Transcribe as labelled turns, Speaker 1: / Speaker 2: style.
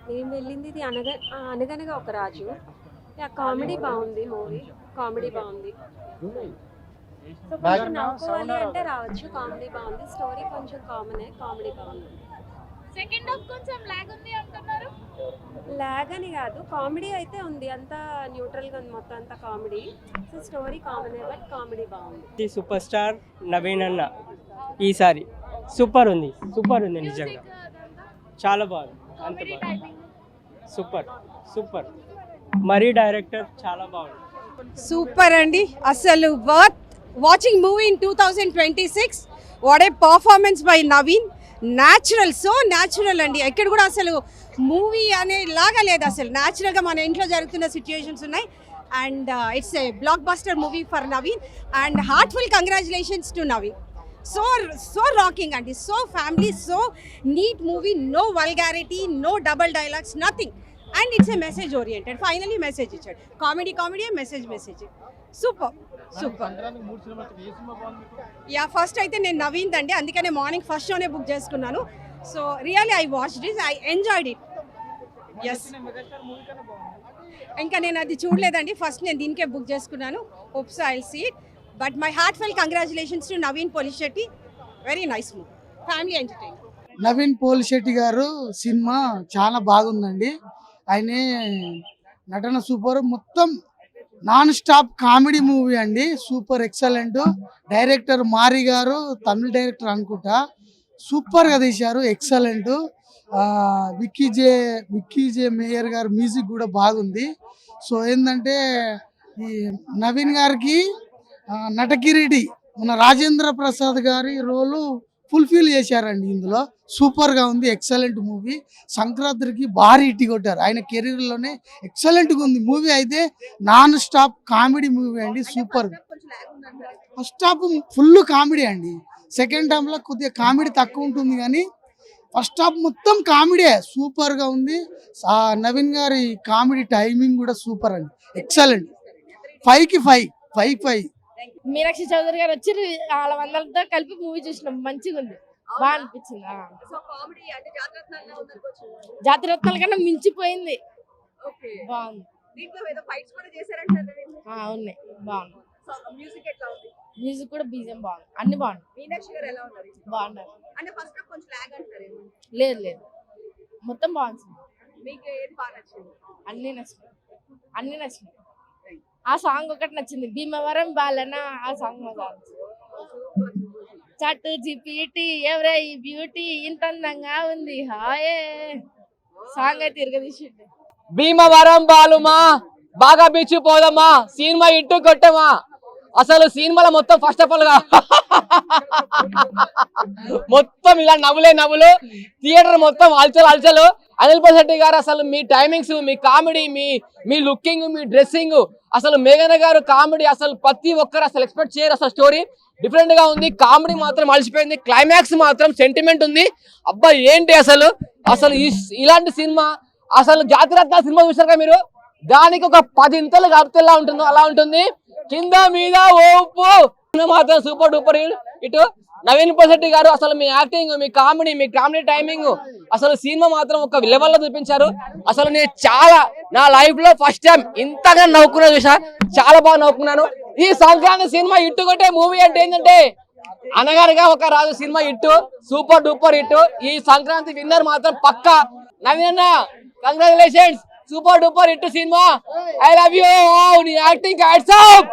Speaker 1: నేను వెళ్ళింది ఇది అనగనగా ఒక రాజు. కామెడీ బాగుంది, మూవీ కామెడీ బాగుంది. సో కొంచెం నవ్వుకోవాలి అంటే రావచ్చు. కామెడీ బాగుంది, స్టోరీ కొంచెం కామనే, కామెడీ బాగుంది.
Speaker 2: సెకండ్ హాఫ్ కొంచెం లాగ్ ఉంది అంటున్నారు.
Speaker 1: లాగ్ అని కాదు, కామెడీ అయితే ఉంది, అంతా న్యూట్రల్గా ఉంది, మొత్తం అంతా కామెడీ. సో స్టోరీ కామనే బట్ కామెడీ బాగుంది.
Speaker 3: సూపర్ స్టార్ నవీన్ అన్న ఈసారి సూపర్ ఉంది నిజంగా చాలా బాగుంది. అంత
Speaker 2: కామెడీ
Speaker 3: బాగుంది,
Speaker 2: టైమింగ్
Speaker 3: సూపర్ సూపర్. మరీ డైరెక్టర్ చాలా బాగుంది.
Speaker 4: సూపర్ అండి, అసలు worth watching movie in 2026. What a performance by Naveen. Natural, so natural అండి. ఎక్కడ కూడా అసలు మూవీ అనే లాగా లేదు, అసలు న్యాచురల్గా మన ఇంట్లో జరుగుతున్న సిచ్యుయేషన్స్ ఉన్నాయి. And it's a blockbuster movie for Naveen and heartful congratulations to Naveen. So rocking అండి, so family, so neat movie, no vulgarity, no double dialogues, nothing. And it's a message oriented. Finally message ఇచ్చాడు. Comedy message super. Yeah, first అయితే నేను నవీన్ అండి, అందుకనే morning first షోనే book చేసుకున్నాను. So really I watched it, I enjoyed it. Yes, ఇంకా నేను అది చూడలేదండి, ఫస్ట్ నేను దీనికే బుక్ చేసుకున్నాను. Hopes I will see it. But my heartful congratulations to Naveen Polishetty. Very nice movie, family entertainer.
Speaker 5: Naveen Polishetty గారు సినిమా చాలా బాగుందండి. ఆయనే నటన సూపర్, మొత్తం నాన్ స్టాప్ కామెడీ మూవీ అండి. Super excellent. డైరెక్టర్ మారి గారు తమిళ డైరెక్టర్ అనుకుంటా, సూపర్గా తీశారు, ఎక్సలెంట్. విక్కీ జే మేయర్ గారు మ్యూజిక్ కూడా బాగుంది. సో ఏంటంటే ఈ నవీన్ గారికి నటకిరీటి మన రాజేంద్ర ప్రసాద్ గారి రోలు ఫుల్ఫిల్ చేశారండి ఇందులో. సూపర్గా ఉంది, ఎక్సలెంట్ మూవీ. సంక్రాంతికి భారీ హిట్ కొట్టారు. ఆయన కెరీర్లోనే ఎక్సలెంట్గా ఉంది మూవీ. అయితే నాన్ స్టాప్ కామెడీ మూవీ అండి, super. First half full comedy అండి, సెకండ్ హాఫ్లో కొద్దిగా కామెడీ తక్కువ ఉంటుంది, కానీ ఫస్ట్ హాఫ్ మొత్తం కామెడీ సూపర్గా ఉంది. నవీన్ గారి కామెడీ టైమింగ్ కూడా సూపర్ అండి, ఎక్సలెంట్. 5కి 5.
Speaker 2: మీనాక్షి చౌదరి గారు వచ్చి వాళ్ళ అందరితో కలిపి మూవీ చూసినాం, మంచిగా ఉంది, బాగా అనిపించింది. జాతిరత్నాల కన్నా మించిపోయింది, బాగుంది. ఉన్నాయి, బాగుంది. మ్యూజిక్ కూడా బీజిఎం బాగుంది, అన్ని బాగున్నాయి, బాగున్నారు. లేదు మొత్తం బాగుంది. అన్ని నచ్చినాయి. ఆ సాంగ్ ఒకటి నచ్చింది, భీమవరం బాలన, ఆ సాంగ్ చట్టు జిపిటి ఎవరే ఈ బ్యూటీ ఇంత అందంగా ఉంది హాయే సాంగ్ అయితే తిరగదీసిండు.
Speaker 6: భీమవరం బాలుమా బాగా బీచ్ పోదమ్మా, సినిమా ఇట్టు కొట్టమా. అసలు సినిమాలో మొత్తం ఫస్ట్ ఆఫ్ ఆల్ గా మొత్తం ఇలా నవ్వులు, థియేటర్ మొత్తం అల్చలు. అనిల్ పోశెట్టి గారు అసలు మీ టైమింగ్స్, మీ కామెడీ, మీ లుకింగ్, మీ డ్రెస్సింగ్, అసలు మేఘన గారు కామెడీ అసలు ప్రతి ఒక్కరు అసలు ఎక్స్పెక్ట్ చేయరు. అసలు స్టోరీ డిఫరెంట్ గా ఉంది, కామెడీ మాత్రం అలసిపోయింది, క్లైమాక్స్ మాత్రం సెంటిమెంట్ ఉంది. అబ్బా ఏంటి అసలు ఇలాంటి సినిమా అసలు జాతిరత్నాల సినిమా చూసారుగా మీరు, దానికి ఒక 10 ఇంతలు కలిపితే ఎలా ఉంటుందో అలా ఉంటుంది. కింద మీద ఓపు మాత్రం సూపర్ డూపర్ ఇటు నవీన్ పోశెట్టి గారు అసలు మీ యాక్టింగ్, మీ కామెడీ టైమింగ్, అసలు సినిమా మాత్రం ఒక లెవెల్లో చూపించారు. అసలు నేను నా లైఫ్ లో ఫస్ట్ టైం ఇంతగా నవ్వుకున్నా చూసా, చాలా బాగా నవ్వుకున్నాను. ఈ సంక్రాంతి సినిమా ఇట్టు కొట్టే మూవీ అంటే ఏంటంటే Anaganaga Oka Raju cinema hit, super duper hit. ఈ సంక్రాంతి విన్నర్ మాత్రం పక్కా నవీన్ అన్న, congratulations, super duper hit cinema. I love you, నీ యాక్టింగ్ హ్యాట్స్ ఆఫ్.